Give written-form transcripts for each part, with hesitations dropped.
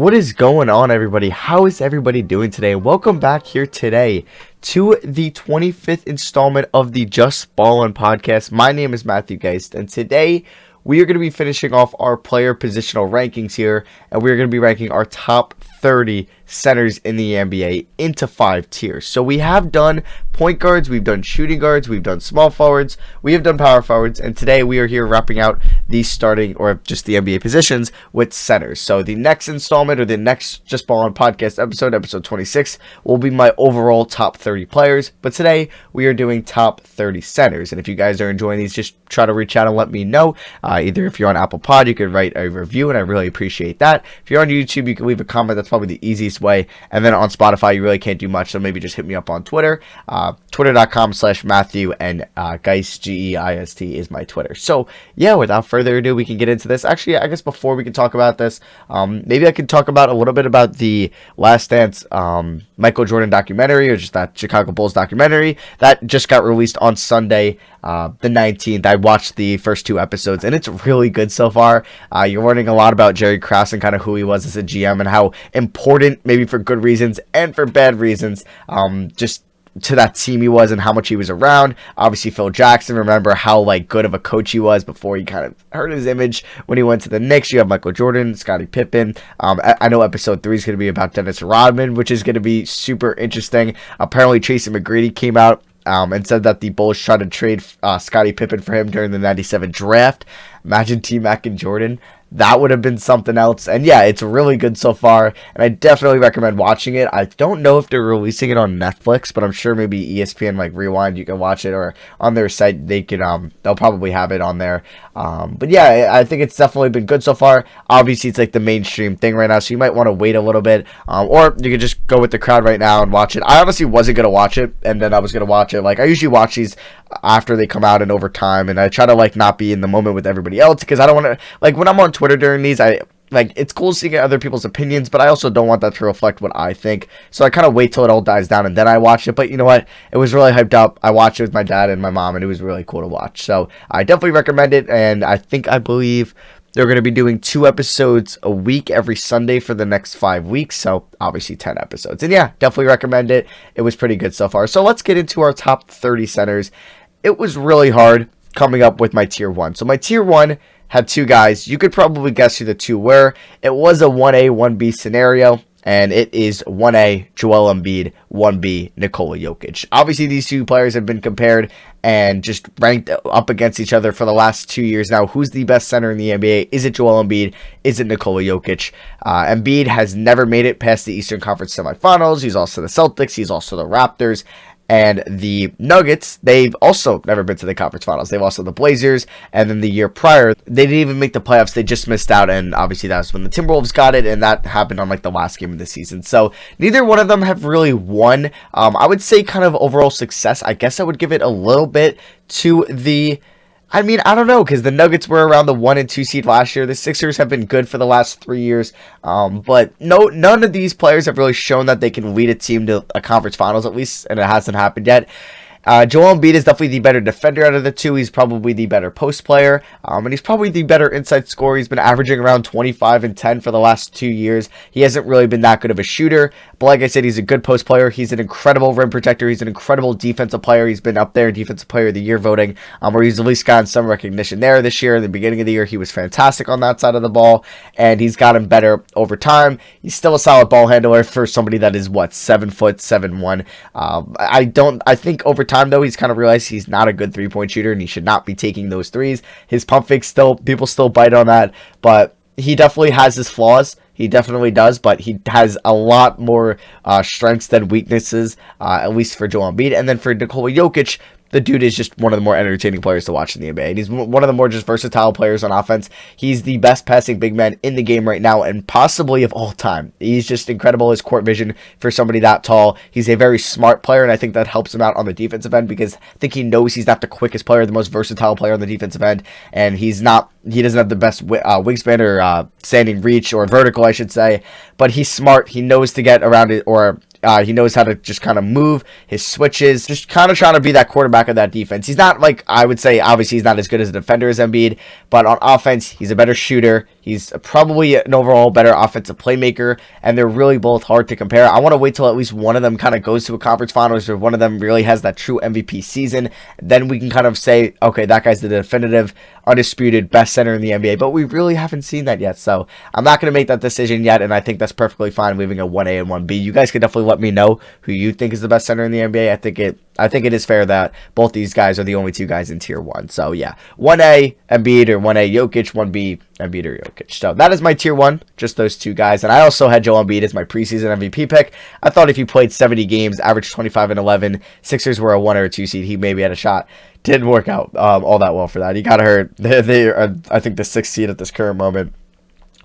What is going on, everybody? How is everybody doing today? Welcome back here today to the 25th installment of the Just Ballin' podcast. My name is Matthew Geist, and today we are going to be finishing off our player positional rankings here, and we're going to be ranking our top 30 centers in the NBA into 5 tiers. So we have done point guards, we've done shooting guards, we've done small forwards, we have done power forwards, and today we are here wrapping out the starting, or just the NBA positions, with centers. So the next installment, or the next Just Ballin' podcast episode 26, will be my overall top 30 players, but today we are doing top 30 centers. And if you guys are enjoying these, just try to reach out and let me know. Either if you're on Apple Pod, you can write a review, and I really appreciate that. If you're on YouTube, you can leave a comment. That's probably the easiest way. And then on Spotify, you really can't do much, so maybe just hit me up on Twitter. Twitter.com/Matthew, and Geist, Geist is my Twitter. So yeah, without further ado, we can get into this. Actually, I guess before we can talk about this, maybe I could talk about a little bit about the Last Dance Michael Jordan documentary, or just that Chicago Bulls documentary that just got released on Sunday, the 19th. I watched the first 2 episodes, and it's really good so far. You're learning a lot about Jerry Krause and kind of who he was as a GM, and how important, maybe for good reasons and for bad reasons, just to that team he was, and how much he was around. Obviously Phil Jackson, remember how good of a coach he was before he kind of hurt his image when he went to the Knicks. You have Michael Jordan, Scottie Pippen. I know episode 3 is going to be about Dennis Rodman, which is going to be super interesting. Apparently Tracy McGrady came out and said that the Bulls tried to trade Scottie Pippen for him during the 97 draft. Imagine T-Mac and Jordan. That would have been something else. And yeah, it's really good so far, and I definitely recommend watching it. I don't know if they're releasing it on Netflix, but I'm sure maybe ESPN Rewind, you can watch it, or on their site they can they'll probably have it on there. But yeah, I think it's definitely been good so far. Obviously it's the mainstream thing right now, so you might want to wait a little bit, or you could just go with the crowd right now and watch it. I honestly wasn't gonna watch it, and then I was gonna watch it. I usually watch these after they come out and over time, and I try to not be in the moment with everybody else, because I don't want to, when I'm on Twitter during these, it's cool seeing other people's opinions, but I also don't want that to reflect what I think. So I kind of wait till it all dies down and then I watch it. But you know what? It was really hyped up. I watched it with my dad and my mom, and it was really cool to watch. So I definitely recommend it. And I believe they're going to be doing 2 episodes a week every Sunday for the next 5 weeks. So obviously 10 episodes. And yeah, definitely recommend it. It was pretty good so far. So let's get into our top 30 centers. It was really hard coming up with my tier 1. So my tier 1 had 2 guys. You could probably guess who the 2 were. It was a 1A, 1B scenario, and it is 1A, Joel Embiid, 1B, Nikola Jokic. Obviously, these 2 players have been compared and just ranked up against each other for the last 2 years now. Who's the best center in the NBA? Is it Joel Embiid? Is it Nikola Jokic? Embiid has never made it past the Eastern Conference semifinals. He's also the Celtics. He's also the Raptors. And the Nuggets, they've also never been to the conference finals. They've also the Blazers, and then the year prior, they didn't even make the playoffs. They just missed out, and obviously that was when the Timberwolves got it, and that happened on the last game of the season. So neither one of them have really won. I would say kind of overall success. I guess I would give it a little bit to the... I don't know, because the Nuggets were around the 1 and 2 seed last year. The Sixers have been good for the last 3 years. But none of these players have really shown that they can lead a team to a conference finals, at least, and it hasn't happened yet. Joel Embiid is definitely the better defender out of the 2. He's probably the better post player, and he's probably the better inside scorer. He's been averaging around 25 and 10 for the last 2 years. He hasn't really been that good of a shooter, but like I said, he's a good post player. He's an incredible rim protector. He's an incredible defensive player. He's been up there in Defensive Player of the Year voting, where he's at least gotten some recognition there this year. In the beginning of the year, he was fantastic on that side of the ball, and he's gotten better over time. He's still a solid ball handler for somebody that is, 7 foot, 7'1". I think over time, though, he's kind of realized he's not a good 3-point shooter, and he should not be taking those threes. His pump fakes, people still bite on that, but he definitely has his flaws. He definitely does, but he has a lot more strengths than weaknesses, at least for Joel Embiid. And then for Nikola Jokic, the dude is just one of the more entertaining players to watch in the NBA. And he's one of the more just versatile players on offense. He's the best passing big man in the game right now, and possibly of all time. He's just incredible. His court vision for somebody that tall. He's a very smart player, and I think that helps him out on the defensive end, because I think he knows he's not the quickest player, the most versatile player on the defensive end, and he doesn't have the best wingspan or standing reach, or vertical, I should say, but he's smart. He knows to get around it, or he knows how to just kind of move his switches, just kind of trying to be that quarterback of that defense. He's not I would say, obviously he's not as good as a defender as Embiid, but on offense, he's a better shooter. He's probably an overall better offensive playmaker, and they're really both hard to compare. I want to wait till at least one of them kind of goes to a conference finals, or one of them really has that true MVP season. Then we can kind of say, okay, that guy's the definitive, undisputed best center in the NBA. But we really haven't seen that yet, so I'm not going to make that decision yet, and I think that's perfectly fine leaving a 1A and 1B. You guys can definitely let me know who you think is the best center in the NBA. I think it is fair that both these guys are the only two guys in tier 1. So yeah, 1A Embiid or 1A Jokic, 1B Embiid or Jokic. So that is my tier 1, just those two guys. And I also had Joel Embiid as my preseason MVP pick. I thought if he played 70 games, averaged 25 and 11, Sixers were a 1 or a 2 seed, he maybe had a shot. Didn't work out all that well for that. He got hurt. They are, I think, the 6th seed at this current moment.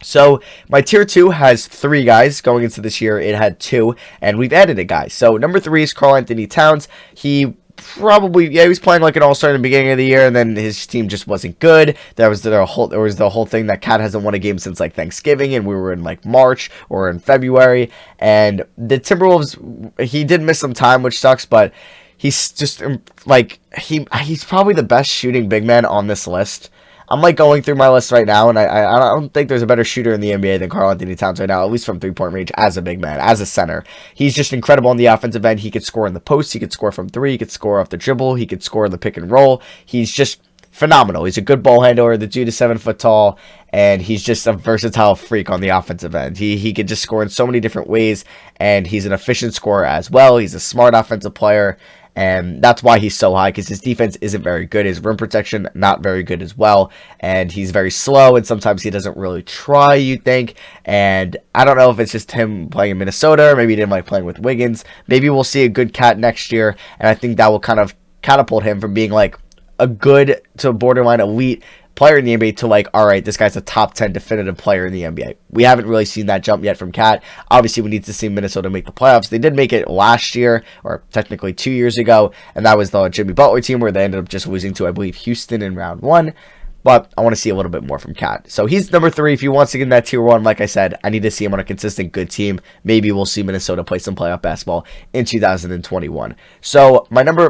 So my tier 2 has 3 guys. Going into this year, it had 2, and we've added a guy. So number 3 is Karl-Anthony Towns. He was playing like an all-star in the beginning of the year, and then his team just wasn't good. There was the whole thing that Cat hasn't won a game since like Thanksgiving, and we were in like March or in February. And the Timberwolves, he did miss some time, which sucks, but he's just like he's probably the best shooting big man on this list. I'm like going through my list right now, and I don't think there's a better shooter in the NBA than Karl-Anthony Towns right now, at least from three-point range as a big man, as a center. He's just incredible on the offensive end. He could score in the post, he could score from 3, he could score off the dribble, he could score in the pick and roll. He's just phenomenal. He's a good ball handler. The dude is 7 foot tall, and he's just a versatile freak on the offensive end. He could just score in so many different ways, and he's an efficient scorer as well. He's a smart offensive player. And that's why he's so high, because his defense isn't very good. His rim protection, not very good as well. And he's very slow, and sometimes he doesn't really try, you think. And I don't know if it's just him playing in Minnesota, or maybe he didn't like playing with Wiggins. Maybe we'll see a good Cat next year, and I think that will kind of catapult him from being like a good to borderline elite player in the NBA to like, all right, this guy's a top 10 definitive player in the NBA. We haven't really seen that jump yet from Cat. Obviously, we need to see Minnesota make the playoffs. They did make it last year, or technically 2 years ago, and that was the Jimmy Butler team where they ended up just losing to, I believe, Houston in round 1. But I want to see a little bit more from Cat. So he's number 3. If he wants to get in that tier 1, like I said, I need to see him on a consistent good team. Maybe we'll see Minnesota play some playoff basketball in 2021. So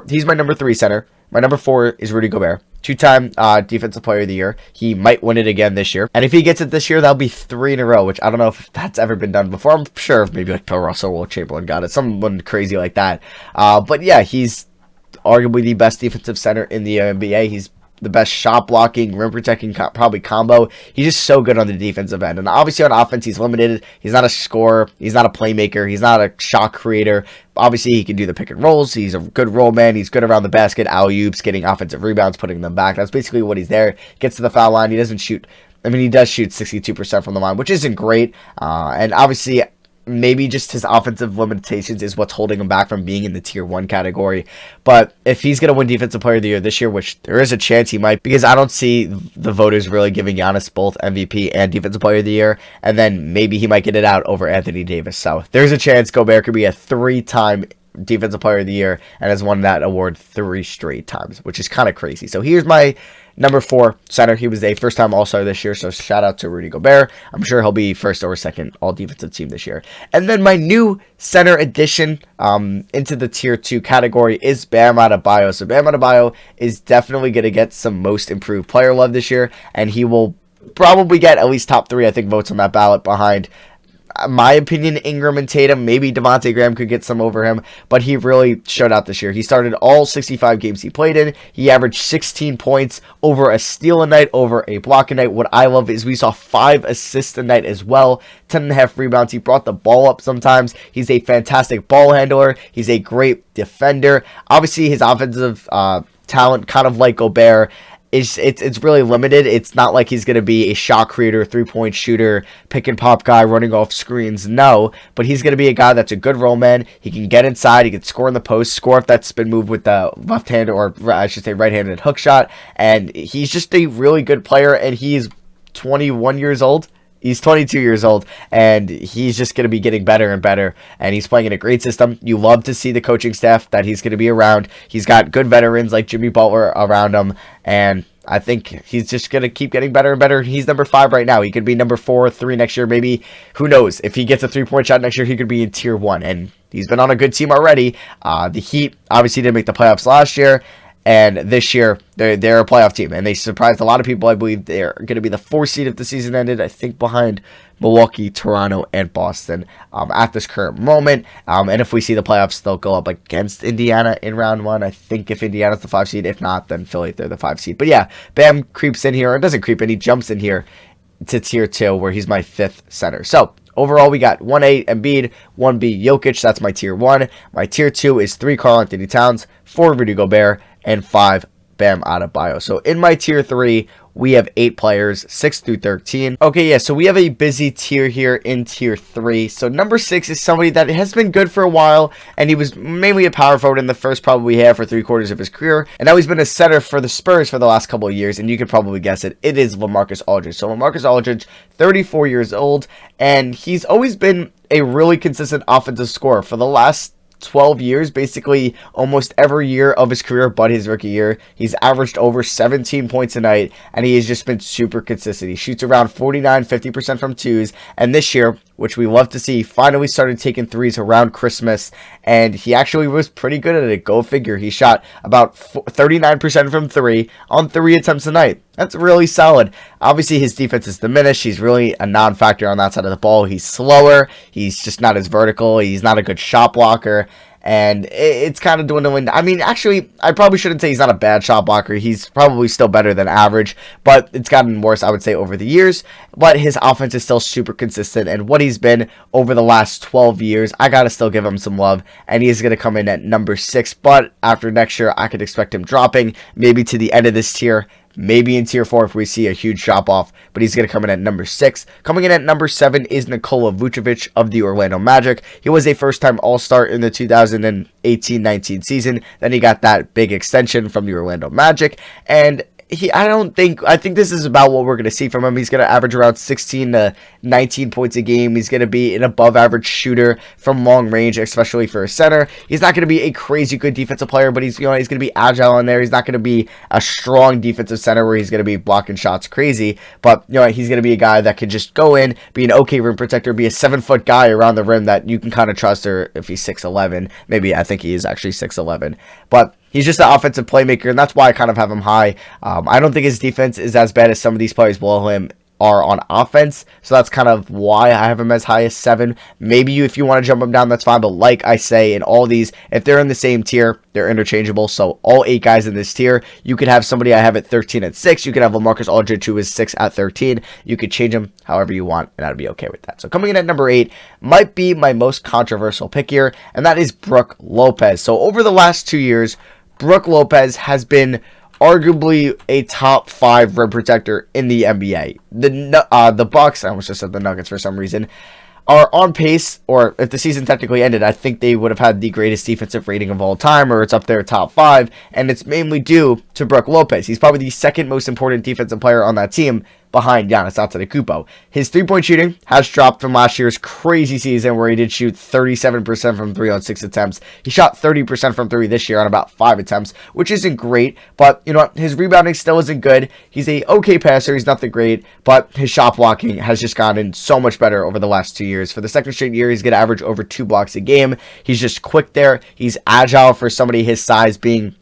he's my number 3 center. My number 4 is Rudy Gobert. 2-time Defensive Player of the Year. He might win it again this year. And if he gets it this year, that'll be 3 in a row, which I don't know if that's ever been done before. I'm sure maybe like Bill Russell, Will Chamberlain got it. Someone crazy like that. But yeah, he's arguably the best defensive center in the NBA. He's the best shot blocking, rim protecting, probably combo. He's just so good on the defensive end. And obviously on offense, he's limited. He's not a scorer. He's not a playmaker. He's not a shot creator. Obviously, he can do the pick and rolls. He's a good roll man. He's good around the basket, alley-oops, getting offensive rebounds, putting them back. That's basically what he's there. Gets to the foul line. He doesn't shoot. I mean, he does shoot 62% from the line, which isn't great. And obviously, maybe just his offensive limitations is what's holding him back from being in the tier 1 category. But if he's going to win Defensive Player of the Year this year, which there is a chance he might, because I don't see the voters really giving Giannis both MVP and Defensive Player of the Year, and then maybe he might get it out over Anthony Davis. So there's a chance Gobert could be a 3-time Defensive Player of the Year and has won that award 3 straight times, which is kind of crazy. So here's my number 4 center. He was a first-time All-Star this year, so shout out to Rudy Gobert. I'm sure he'll be first or second All-Defensive Team this year. And then my new center addition into the Tier 2 category is Bam Adebayo. So Bam Adebayo is definitely going to get some Most Improved Player love this year, and he will probably get at least top 3, I think, votes on that ballot behind, my opinion, Ingram and Tatum. Maybe Devontae Graham could get some over him, but he really showed out this year. He started all 65 games he played in. He averaged 16 points, over a steal a night, over a block a night. What I love is we saw 5 assists a night as well, 10.5 rebounds. He brought the ball up sometimes. He's a fantastic ball handler. He's a great defender. Obviously, his offensive talent, kind of like Gobert, it's really limited. It's not like he's going to be a shot creator, 3-point shooter, pick and pop guy running off screens. No, but he's going to be a guy that's a good roll man. He can get inside. He can score in the post, score if that spin move with the left hand, or I should say right-handed hook shot. And he's just a really good player, and he's 21 years old. He's 22 years old, and he's just going to be getting better and better, and he's playing in a great system. You love to see the coaching staff that he's going to be around. He's got good veterans like Jimmy Butler around him, and I think he's just going to keep getting better and better. He's number 5 right now. He could be number 4, 3 next year, maybe. Who knows? If he gets a 3-point shot next year, he could be in Tier 1, and he's been on a good team already. The Heat obviously didn't make the playoffs last year. And this year, they're a playoff team, and they surprised a lot of people. I believe they're going to be the 4th seed if the season ended, I think behind Milwaukee, Toronto, and Boston at this current moment. And if we see the playoffs, they'll go up against Indiana in round 1. I think if Indiana's the 5 seed, if not, then Philly, they're the 5 seed. But yeah, Bam creeps in here, or doesn't creep in, he jumps in here to tier 2, where he's my 5th center. So overall, we got 1A Embiid, 1B Jokic. That's my tier 1. My tier 2 is 3 Karl Anthony Towns, 4 Rudy Gobert, and 5 Bam Adebayo. So in my tier 3, we have 8 players, 6 through 13. Okay, yeah, so we have a busy tier here in tier 3. So number 6 is somebody that has been good for a while, and he was mainly a power forward in the first probably half or 3/4 of his career, and now he's been a center for the Spurs for the last couple of years, and you could probably guess it. It is LaMarcus Aldridge. So LaMarcus Aldridge, 34 years old, and he's always been a really consistent offensive scorer for the last 12 years, basically almost every year of his career but his rookie year. He's averaged over 17 points a night, and he has just been super consistent. He shoots around 49-50% from twos, and this year, which we love to see, finally started taking threes around Christmas, and he actually was pretty good at it. Go figure. He shot about 39% from 3 on 3 attempts a night. That's really solid. Obviously, his defense is diminished. He's really a non-factor on that side of the ball. He's slower. He's just not as vertical. He's not a good shot blocker. And it's kind of dwindling. I mean, actually, I probably shouldn't say he's not a bad shot blocker. He's probably still better than average, but it's gotten worse, I would say, over the years. But his offense is still super consistent, and what he's been over the last 12 years, I got to still give him some love, and he's going to come in at number 6. But after next year, I could expect him dropping maybe to the end of this tier. Maybe in tier 4 if we see a huge drop off, but he's going to come in at number 6. Coming in at number 7 is Nikola Vucevic of the Orlando Magic. He was a first-time All-Star in the 2018-19 season. Then he got that big extension from the Orlando Magic, and I think this is about what we're going to see from him. He's going to average around 16 to 19 points a game. He's going to be an above average shooter from long range, especially for a center. He's not going to be a crazy good defensive player, but he's going to be agile in there. He's not going to be a strong defensive center where he's going to be blocking shots crazy, but he's going to be a guy that can just go in, be an okay rim protector, be a 7-foot guy around the rim that you can kind of trust, or if he's 6'11", maybe I think he is actually 6'11", but he's just an offensive playmaker, and that's why I kind of have him high. I don't think his defense is as bad as some of these players below him are on offense, so that's kind of why I have him as high as 7. Maybe if you want to jump him down, that's fine, but like I say, in all these, if they're in the same tier, they're interchangeable. So all 8 guys in this tier, you could have somebody I have at 13 at 6. You could have LaMarcus Aldridge, who is 6 at 13. You could change him however you want, and I'd be okay with that. So coming in at number 8 might be my most controversial pick here, and that is Brook Lopez. So over the last 2 years, Brook Lopez has been arguably a top 5 rim protector in the NBA. The Bucks, I almost just said the Nuggets for some reason, are on pace, or if the season technically ended, I think they would have had the greatest defensive rating of all time, or it's up there top 5, and it's mainly due to Brook Lopez. He's probably the second most important defensive player on that team, behind Giannis Antetokounmpo. His three-point shooting has dropped from last year's crazy season where he did shoot 37% from 3 on 6 attempts. He shot 30% from 3 this year on about 5 attempts, which isn't great, but you know what? His rebounding still isn't good. He's a okay passer. He's nothing great, but his shot blocking has just gotten so much better over the last 2 years. For the second straight year, he's going to average over 2 blocks a game. He's just quick there. He's agile for somebody his size, being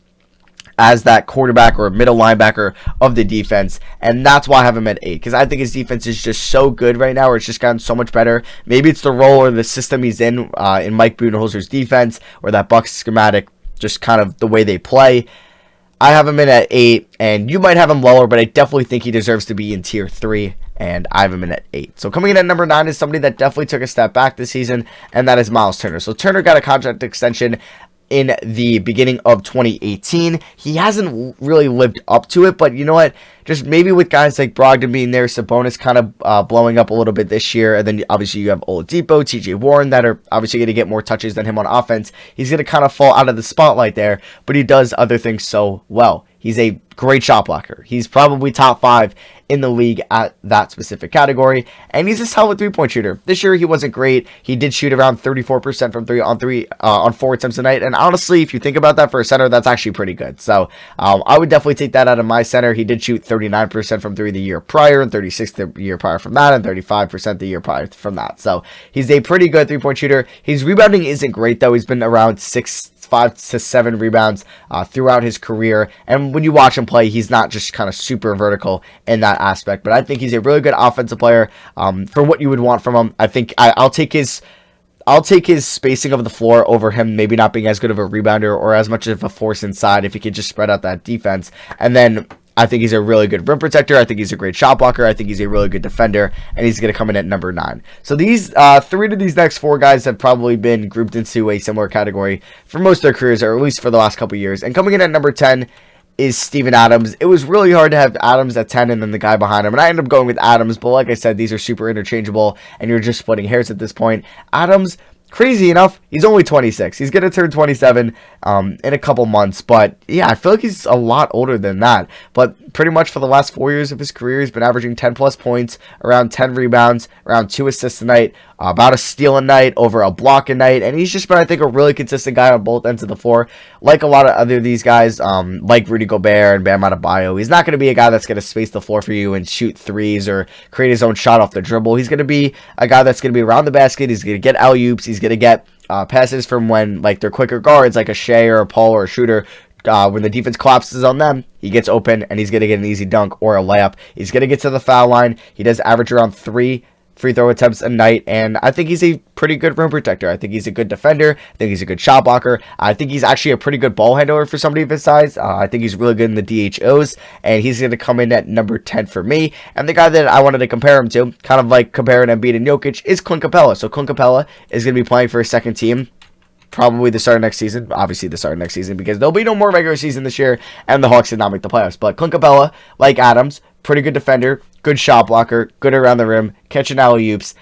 as that quarterback or middle linebacker of the defense, and that's why I have him at 8, because I think his defense is just so good right now, or it's just gotten so much better. Maybe it's the role or the system he's in Mike Budenholzer's defense, or that Bucks schematic, just kind of the way they play. I have him in at 8, and you might have him lower, but I definitely think he deserves to be in tier 3, and I have him in at 8. So coming in at number 9 is somebody that definitely took a step back this season, and that is Miles Turner. So Turner got a contract extension in the beginning of 2018. He hasn't really lived up to it, but you know what? Just maybe with guys like Brogdon being there, Sabonis kind of blowing up a little bit this year, and then obviously you have Oladipo, TJ Warren that are obviously going to get more touches than him on offense. He's going to kind of fall out of the spotlight there, but he does other things so well. He's a great shot blocker. He's probably top 5 in the league at that specific category, and he's a solid 3-point shooter. This year he wasn't great. He did shoot around 34% from 3 on 4 attempts a night, and honestly, if you think about that for a center, that's actually pretty good. So I would definitely take that out of my center. He did shoot 39% from 3 the year prior, and 36% the year prior from that, and 35% the year prior from that. So he's a pretty good 3-point shooter. His rebounding isn't great though. He's been around 6 5 to 7 rebounds throughout his career. And when you watch him play, he's not just kind of super vertical in that aspect. But I think he's a really good offensive player for what you would want from him. I think I'll take his spacing of the floor over him maybe not being as good of a rebounder or as much of a force inside if he could just spread out that defense. And then I think he's a really good rim protector. I think he's a great shot blocker. I think he's a really good defender, and he's going to come in at number 9. So these 3 of these next 4 guys have probably been grouped into a similar category for most of their careers, or at least for the last couple years. And coming in at number 10 is Steven Adams. It was really hard to have Adams at 10 and then the guy behind him, and I ended up going with Adams, but like I said, these are super interchangeable, and you're just splitting hairs at this point. Adams, crazy enough, he's only 26. He's going to turn 27 in a couple months. But yeah, I feel like he's a lot older than that. But pretty much for the last 4 years of his career, he's been averaging 10 plus points, around 10 rebounds, around 2 assists a night, about a steal a night, over a block a night. And he's just been, I think, a really consistent guy on both ends of the floor. Like a lot of other these guys, like Rudy Gobert and Bam Adebayo, he's not going to be a guy that's going to space the floor for you and shoot threes or create his own shot off the dribble. He's going to be a guy that's going to be around the basket. He's going to get alley-oops. He's going to get passes from when like they're quicker guards like a Shea or a Paul or a shooter. When the defense collapses on them, he gets open and he's going to get an easy dunk or a layup. He's going to get to the foul line. He does average around 3 free throw attempts a night, and I think he's a pretty good rim protector. I think he's a good defender. I think he's a good shot blocker. I think he's actually a pretty good ball handler for somebody of his size. I think he's really good in the DHOs, and he's going to come in at number 10 for me. And the guy that I wanted to compare him to, kind of like comparing Embiid and Jokic, is Clint Capella. So Clint Capella is going to be playing for his second team, probably the start of next season. Obviously the start of next season, because there'll be no more regular season this year, and the Hawks did not make the playoffs. But Clint Capella, like Adams, pretty good defender, good shot blocker, good around the rim, catching alley-oops.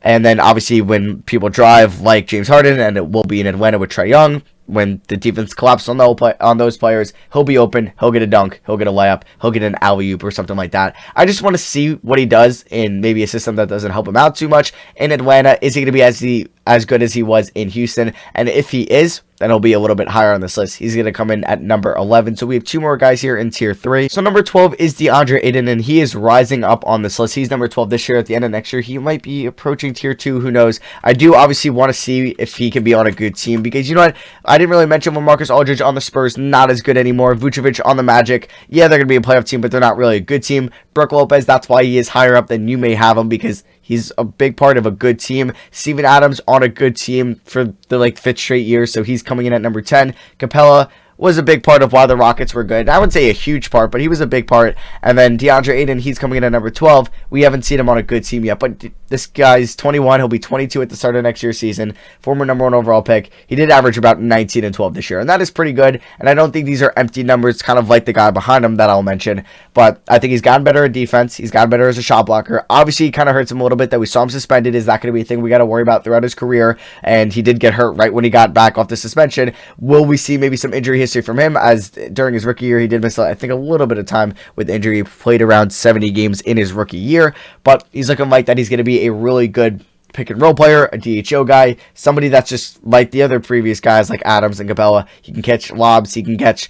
And then obviously when people drive like James Harden, and it will be in Atlanta with Trae Young, when the defense collapses on those players, he'll be open, he'll get a dunk, he'll get a layup, he'll get an alley-oop or something like that. I just want to see what he does in maybe a system that doesn't help him out too much. In Atlanta, is he going to be as good as he was in Houston? And if he is, then he'll be a little bit higher on this list. He's going to come in at number 11. So we have 2 more guys here in tier 3. So number 12 is DeAndre Ayton, and he is rising up on this list. He's number 12 this year. At the end of next year, he might be approaching tier 2. Who knows? I do obviously want to see if he can be on a good team, because you know what? I didn't really mention LaMarcus Aldridge on the Spurs, not as good anymore. Vucevic on the Magic, yeah, they're going to be a playoff team, but they're not really a good team. Brook Lopez, that's why he is higher up than you may have him, because he's a big part of a good team. Steven Adams on a good team for the 5th straight year, so he's coming in at number 10. Capella was a big part of why the Rockets were good. I wouldn't say a huge part, but he was a big part. And then DeAndre Ayton, he's coming in at number 12. We haven't seen him on a good team yet, but this guy's 21. He'll be 22 at the start of next year's season. Former number 1 overall pick. He did average about 19 and 12 this year, and that is pretty good. And I don't think these are empty numbers, kind of like the guy behind him that I'll mention. But I think he's gotten better at defense. He's gotten better as a shot blocker. Obviously, it kind of hurts him a little bit that we saw him suspended. Is that going to be a thing we got to worry about throughout his career? And he did get hurt right when he got back off the suspension. Will we see maybe some injury history from him? As during his rookie year, he did miss, I think, a little bit of time with injury. He played around 70 games in his rookie year, but he's looking like that he's going to be a really good pick and roll player, a DHO guy, somebody that's just like the other previous guys like Adams and Capella. He can catch lobs, he can catch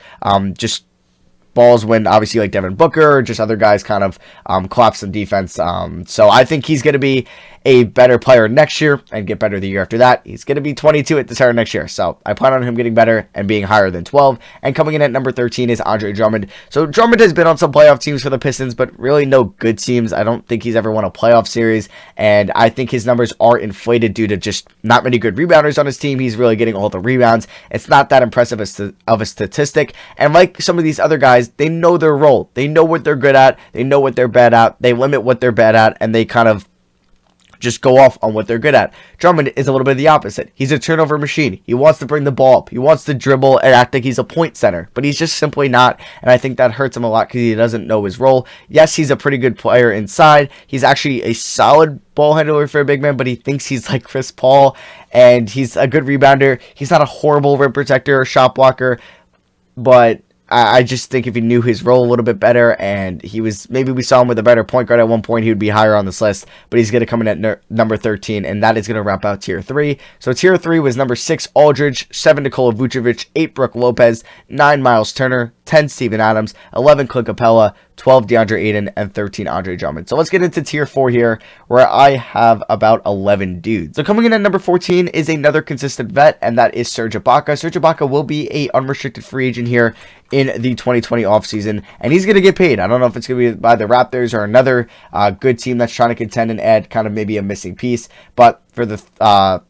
just balls when obviously like Devin Booker or just other guys kind of collapse in defense. So I think he's going to be a better player next year and get better the year after that. He's going to be 22 at the start of next year. So I plan on him getting better and being higher than 12. And coming in at number 13 is Andre Drummond. So Drummond has been on some playoff teams for the Pistons, but really no good teams. I don't think he's ever won a playoff series. And I think his numbers are inflated due to just not many good rebounders on his team. He's really getting all the rebounds. It's not that impressive of a statistic. And like some of these other guys, they know their role. They know what they're good at. They know what they're bad at. They limit what they're bad at, and they kind of just go off on what they're good at. Drummond is a little bit of the opposite. He's a turnover machine. He wants to bring the ball up. He wants to dribble and act like he's a point center, but he's just simply not, and I think that hurts him a lot because he doesn't know his role. Yes, he's a pretty good player inside. He's actually a solid ball handler for a big man, but he thinks he's like Chris Paul, and he's a good rebounder. He's not a horrible rim protector or shot blocker, but I just think if he knew his role a little bit better, and maybe we saw him with a better point guard at one point, he would be higher on this list, but he's going to come in at number 13, and that is going to wrap out tier 3. So tier 3 was number 6, Aldridge, 7, Nikola Vucevic, 8, Brook Lopez, 9, Miles Turner, 10 Steven Adams, 11 Clint Capella, 12 DeAndre Ayton, and 13 Andre Drummond. So let's get into tier 4 here, where I have about 11 dudes. So coming in at number 14 is another consistent vet, and that is Serge Ibaka. Serge Ibaka will be a unrestricted free agent here in the 2020 offseason, and he's going to get paid. I don't know if it's going to be by the Raptors or another good team that's trying to contend and add kind of maybe a missing piece, but for the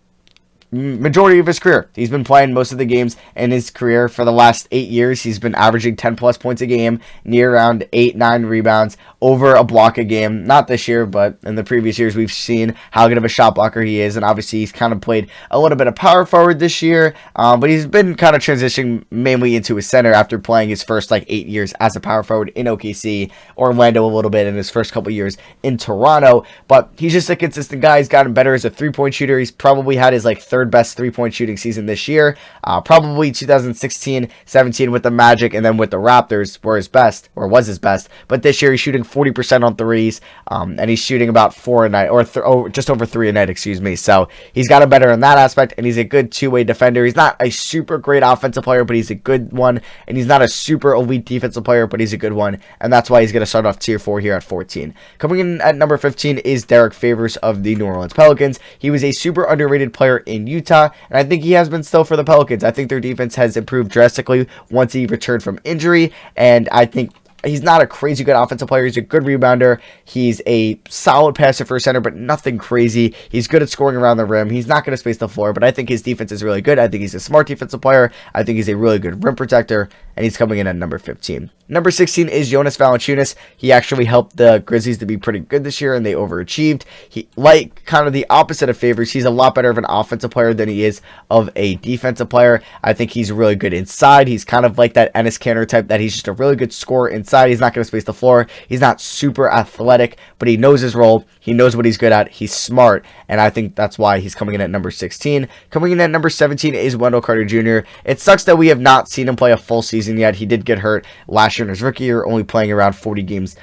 majority of his career, he's been playing most of the games in his career. For the last 8 years, he's been averaging 10 plus points a game, near around 8-9 rebounds, over a block a game. Not this year, but in the previous years, we've seen how good of a shot blocker he is, and obviously he's kind of played a little bit of power forward this year, but he's been kind of transitioning mainly into a center after playing his first 8 years as a power forward in OKC, Orlando a little bit in his first couple years in Toronto. But he's just a consistent guy. He's gotten better as a three-point shooter. He's probably had his third best three-point shooting season this year. Probably 2016-17 with the Magic, and then with the Raptors was his best. But this year he's shooting 40% on threes, and he's shooting about 4 a night, or just over 3 a night, excuse me. So he's gotten better in that aspect, and he's a good two-way defender. He's not a super great offensive player, but he's a good one, and he's not a super elite defensive player, but he's a good one, and that's why he's going to start off tier 4 here at 14. Coming in at number 15 is Derek Favors of the New Orleans Pelicans. He was a super underrated player in Utah, and I think he has been still for the Pelicans. I think their defense has improved drastically once he returned from injury, and I think he's not a crazy good offensive player. He's a good rebounder. He's a solid passer for a center, but nothing crazy. He's good at scoring around the rim. He's not going to space the floor, but I think his defense is really good. I think he's a smart defensive player. I think he's a really good rim protector, and he's coming in at number 15. Number 16 is Jonas Valanciunas. He actually helped the Grizzlies to be pretty good this year, and they overachieved. He, like kind of the opposite of Favors, he's a lot better of an offensive player than he is of a defensive player. I think he's really good inside. He's kind of like that Enes Kanter type, that he's just a really good scorer inside. He's not going to space the floor. He's not super athletic, but he knows his role. He knows what he's good at. He's smart, and I think that's why he's coming in at number 16. Coming in at number 17 is Wendell Carter Jr. It sucks that we have not seen him play a full season yet. He did get hurt last year in his rookie year, only playing around 40 games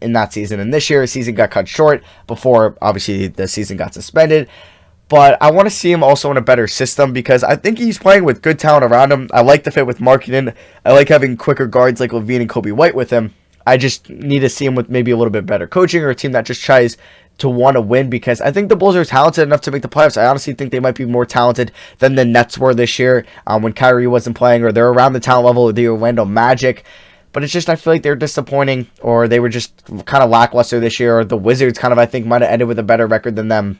in that season. And this year, his season got cut short before, obviously, the season got suspended. But I want to see him also in a better system, because I think he's playing with good talent around him. I like the fit with Markkanen. I like having quicker guards like Levine and Kobe White with him. I just need to see him with maybe a little bit better coaching, or a team that just tries to want to win, because I think the Bulls are talented enough to make the playoffs. I honestly think they might be more talented than the Nets were this year when Kyrie wasn't playing, or they're around the talent level of the Orlando Magic. But it's just, I feel like they're disappointing, or they were just kind of lackluster this year, or the Wizards kind of, I think, might have ended with a better record than them.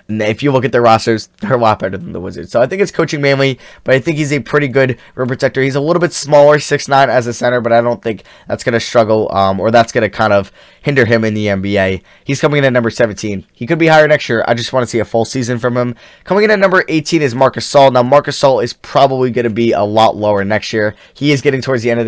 And if you look at their rosters, they're a lot better than the Wizards. So I think it's coaching mainly, but I think he's a pretty good rim protector. He's a little bit smaller, 6'9", as a center, but I don't think that's going to struggle, or that's going to kind of hinder him in the NBA. He's coming in at number 17. He could be higher next year. I just want to see a full season from him. Coming in at number 18 is Marc Gasol. Now, Marc Gasol is probably going to be a lot lower next year. He is getting towards the end of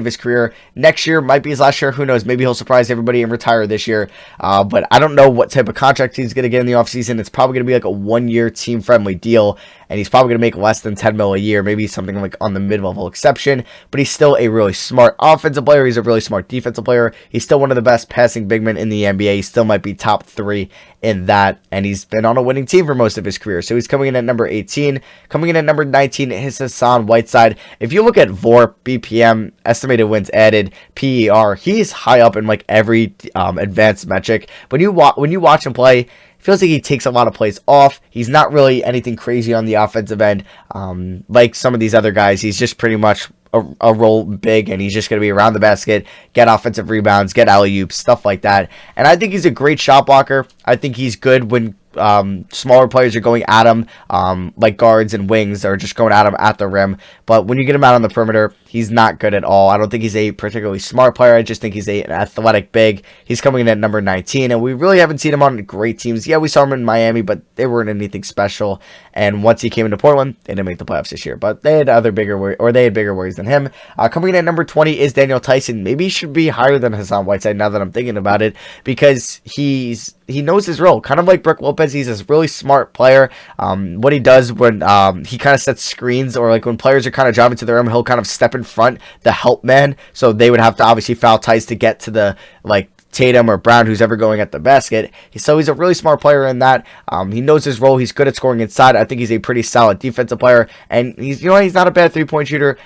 his career. Next year might be his last year. Who knows? Maybe he'll surprise everybody and retire this year. But I don't know what type of contract he's going to get in the offseason. It's probably going to be like a one-year team-friendly deal, and he's probably going to make less than $10 million a year, maybe something like on the mid-level exception. But he's still a really smart offensive player. He's a really smart defensive player. He's still one of the best passing big men in the NBA. He still might be top 3 in that, and he's been on a winning team for most of his career. So he's coming in at number 18. Coming in at number 19 is Hassan Whiteside. If you look at VORP, BPM, estimated wins added, PER, he's high up in like every advanced metric. When you watch him play, feels like he takes a lot of plays off. He's not really anything crazy on the offensive end like some of these other guys. He's just pretty much a role big, and he's just going to be around the basket, get offensive rebounds, get alley-oops, stuff like that. And I think he's a great shot blocker. I think he's good when smaller players are going at him, like guards and wings are just going at him at the rim. But when you get him out on the perimeter, he's not good at all. I don't think he's a particularly smart player. I just think he's an athletic big. He's coming in at number 19, and we really haven't seen him on great teams. Yeah, we saw him in Miami, but they weren't anything special. And once he came into Portland, they didn't make the playoffs this year. But they had bigger worries than him. Coming in at number 20 is Daniel Tyson. Maybe he should be higher than Hassan Whiteside now that I'm thinking about it, because he knows his role, kind of like Brook Lopez. He's a really smart player. What he does when he kind of sets screens, or like when players are kind of driving to the rim, he'll kind of step in front, the help man. So they would have to obviously foul Tice to get to the like Tatum or Brown, who's ever going at the basket. So he's a really smart player in that. He knows his role. He's good at scoring inside. I think he's a pretty solid defensive player, and he's not a bad three-point shooter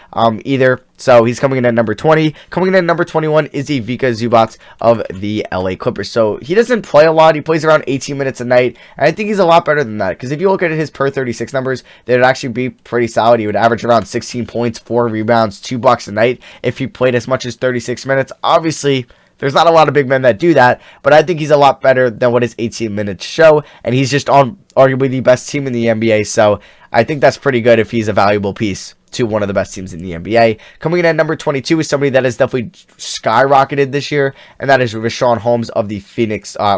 either. So he's coming in at number 20. Coming in at number 21 is Ivica Zubac of the LA Clippers. So he doesn't play a lot. He plays around 18 minutes a night. And I think he's a lot better than that. Because if you look at his per 36 numbers, they would actually be pretty solid. He would average around 16 points, 4 rebounds, 2 blocks a night if he played as much as 36 minutes. Obviously, there's not a lot of big men that do that, but I think he's a lot better than what his 18 minutes show, and he's just on arguably the best team in the NBA, so I think that's pretty good if he's a valuable piece to one of the best teams in the NBA. Coming in at number 22 is somebody that has definitely skyrocketed this year, and that is Richaun Holmes of the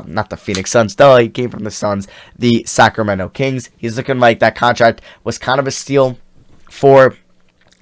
not the Phoenix Suns, though he came from the Suns, the Sacramento Kings. He's looking like that contract was kind of a steal for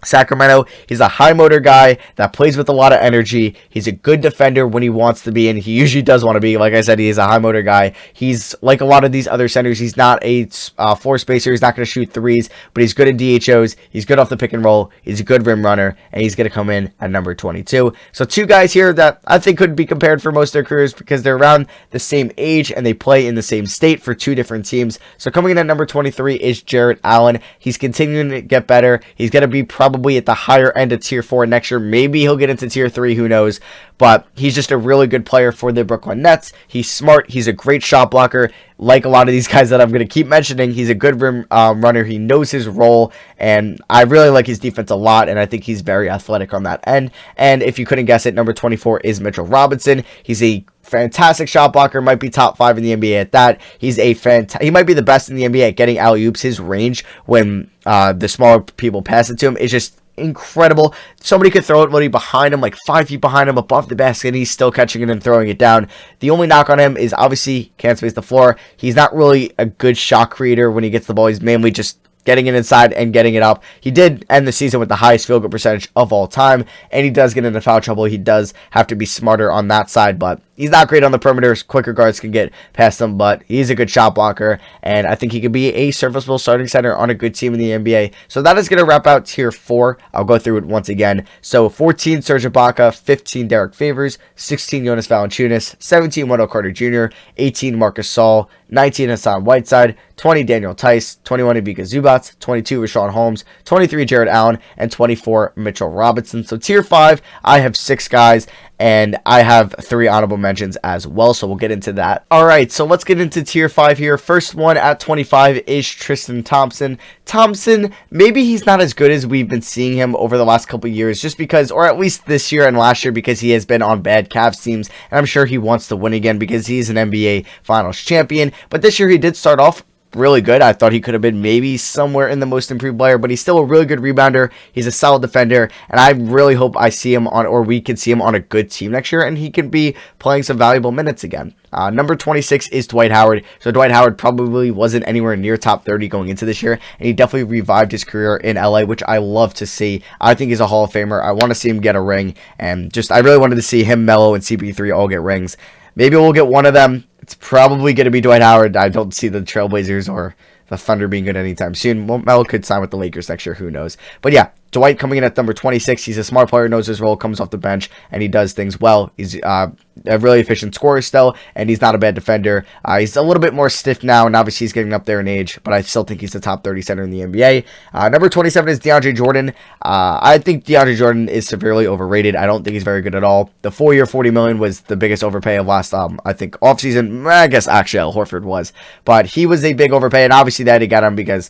Sacramento. He's a high motor guy that plays with a lot of energy. He's a good defender when he wants to be, and he usually does want to be. Like I said, he is a high motor guy. He's like a lot of these other centers. He's not a floor spacer. He's not going to shoot threes, but he's good at DHOs. He's good off the pick and roll. He's a good rim runner, and he's going to come in at number 22. So two guys here that I think could be compared for most of their careers because they're around the same age and they play in the same state for two different teams. So coming in at number 23 is Jarrett Allen. He's continuing to get better. He's going to be probably at the higher end of tier 4 next year. Maybe he'll get into tier 3, who knows, but he's just a really good player for the Brooklyn Nets. He's smart. He's a great shot blocker. Like a lot of these guys that I'm going to keep mentioning, he's a good rim runner. He knows his role, and I really like his defense a lot, and I think he's very athletic on that end. And if you couldn't guess it, number 24 is Mitchell Robinson. He's a fantastic shot blocker, might be top 5 in the NBA at that. He's he might be the best in the NBA at getting alley-oops. His range when the smaller people pass it to him is just incredible. Somebody could throw it literally behind him, like 5 feet behind him, above the basket, and he's still catching it and throwing it down. The only knock on him is obviously can't space the floor. He's not really a good shot creator when he gets the ball. He's mainly just getting it inside and getting it up. He did end the season with the highest field goal percentage of all time, and he does get into foul trouble. He does have to be smarter on that side, but he's not great on the perimeters. Quicker guards can get past him, but he's a good shot blocker, and I think he could be a serviceable starting center on a good team in the NBA. So that is going to wrap out tier 4. I'll go through it once again. So 14, Serge Ibaka, 15, Derek Favors, 16, Jonas Valanciunas, 17, Wendell Carter Jr., 18, Marcus Gasol, 19, Hassan Whiteside, 20, Daniel Tice, 21, Ivica Zubac, 22, Richaun Holmes, 23, Jarrett Allen, and 24, Mitchell Robinson. So tier 5, I have 6 guys, and I have 3 honorable mentions as well, so we'll get into that. Alright, so let's get into tier 5 here. First one at 25 is Tristan Thompson. Thompson, maybe he's not as good as we've been seeing him over the last couple years, just because, or at least this year and last year, because he has been on bad Cavs teams, and I'm sure he wants to win again because he's an NBA Finals champion. But this year he did start off really good. I thought he could have been maybe somewhere in the most improved player, but he's still a really good rebounder. He's a solid defender, and I really hope I see him on, or we can see him on a good team next year, and he can be playing some valuable minutes again. Number 26 is Dwight Howard. So Dwight Howard probably wasn't anywhere near top 30 going into this year, and he definitely revived his career in LA, which I love to see. I think he's a Hall of Famer. I want to see him get a ring, and I really wanted to see him, Melo, and CP3 all get rings. Maybe we'll get one of them. It's probably going to be Dwight Howard. I don't see the Trailblazers or the Thunder being good anytime soon. Well, Melo could sign with the Lakers next year. Who knows? But yeah, Dwight coming in at number 26. He's a smart player, knows his role, comes off the bench, and he does things well. He's a really efficient scorer still, and he's not a bad defender. He's a little bit more stiff now, and obviously he's getting up there in age, but I still think he's the top 30 center in the NBA. Number 27 is DeAndre Jordan. I think DeAndre Jordan is severely overrated. I don't think he's very good at all. The 4-year, $40 million was the biggest overpay of last, I think, offseason. I guess actually Al Horford was, but he was a big overpay, and obviously that he got him because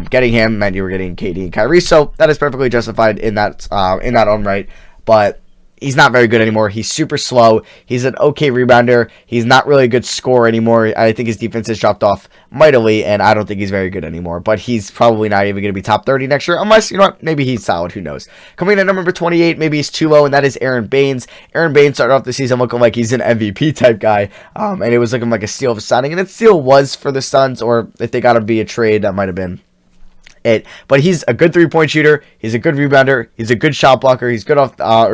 getting him meant you were getting KD and Kyrie, so that is perfectly justified in that own right, but he's not very good anymore. He's super slow. He's an okay rebounder. He's not really a good scorer anymore. I think his defense has dropped off mightily, and I don't think he's very good anymore. But he's probably not even going to be top 30 next year, unless, you know what, maybe he's solid. Who knows? Coming in at number 28, maybe he's too low, and that is Aaron Baines. Aaron Baines started off the season looking like he's an MVP type guy, and it was looking like a steal of a signing, and it still was for the Suns, or if they got to be a trade, that might have been it. But he's a good 3-point shooter. He's a good rebounder. He's a good shot blocker. He's good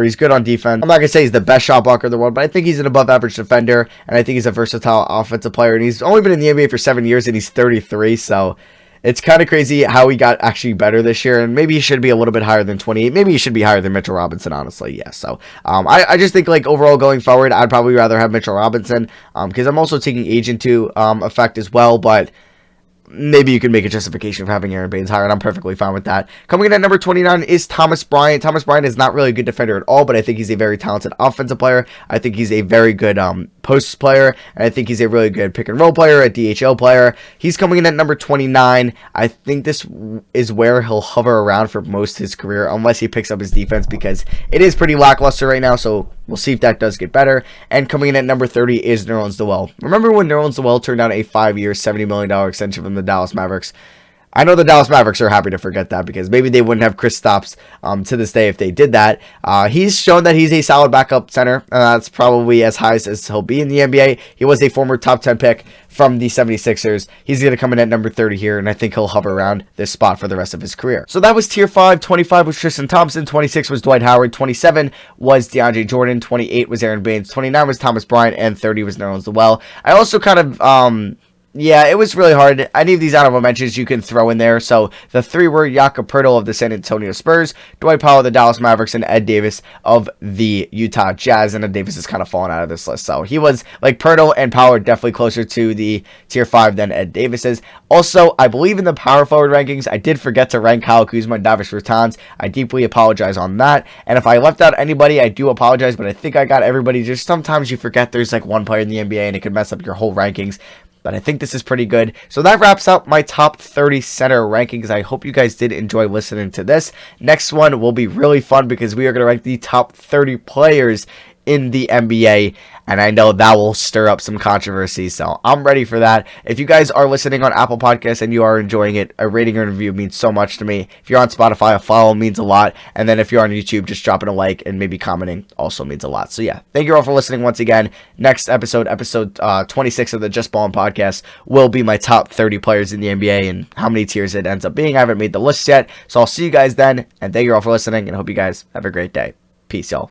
he's good on defense. I'm not gonna say he's the best shot blocker in the world, but I think he's an above average defender, and I think he's a versatile offensive player. And he's only been in the NBA for 7 years, and he's 33. So it's kind of crazy how he got actually better this year, and maybe he should be a little bit higher than 28. Maybe he should be higher than Mitchell Robinson, honestly. Yeah. So I just think, like, overall going forward, I'd probably rather have Mitchell Robinson because I'm also taking age into effect as well, but maybe you can make a justification for having Aaron Baines higher, and I'm perfectly fine with that. Coming in at number 29 is Thomas Bryant. Thomas Bryant is not really a good defender at all, but I think he's a very talented offensive player. I think he's a very good post player, and I think he's a really good pick and roll player, a DHL player. He's coming in at number 29. I think this is where he'll hover around for most of his career, unless he picks up his defense, because it is pretty lackluster right now, so we'll see if that does get better. And coming in at number 30 is Nerlens Noel. Remember when Nerlens Noel turned down a 5-year, $70 million extension from the Dallas Mavericks? I know the Dallas Mavericks are happy to forget that, because maybe they wouldn't have Kristaps to this day if they did that. He's shown that he's a solid backup center. That's probably as high as he'll be in the NBA. He was a former top 10 pick from the 76ers. He's going to come in at number 30 here, and I think he'll hover around this spot for the rest of his career. So that was tier 5. 25 was Tristan Thompson. 26 was Dwight Howard. 27 was DeAndre Jordan. 28 was Aaron Baines. 29 was Thomas Bryant. And 30 was Nerlens Noel. I also kind of... yeah, it was really hard. Any of these honorable mentions you can throw in there. So the 3 were Jakob Poeltl of the San Antonio Spurs, Dwight Powell of the Dallas Mavericks, and Ed Davis of the Utah Jazz. And Ed Davis has kind of fallen out of this list. So he was, like, Poeltl and Powell are definitely closer to the tier 5 than Ed Davis is. Also, I believe in the power forward rankings, I did forget to rank Kyle Kuzma and Davis Bertans. I deeply apologize on that. And if I left out anybody, I do apologize, but I think I got everybody. Just sometimes you forget there's like one player in the NBA and it could mess up your whole rankings. But I think this is pretty good. So that wraps up my top 30 center rankings. I hope you guys did enjoy listening to this. Next one will be really fun because we are going to rank the top 30 players in the NBA, and I know that will stir up some controversy, so I'm ready for that. If you guys are listening on Apple Podcasts and you are enjoying it, a rating or review means so much to me. If you're on Spotify, a follow means a lot, and then if you're on YouTube, just dropping a like and maybe commenting also means a lot. So yeah, thank you all for listening once again. Next episode 26 of the Just Ballin' podcast, will be my top 30 players in the NBA and how many tiers it ends up being. I haven't made the list yet, so I'll see you guys then, and thank you all for listening, and hope you guys have a great day. Peace, y'all.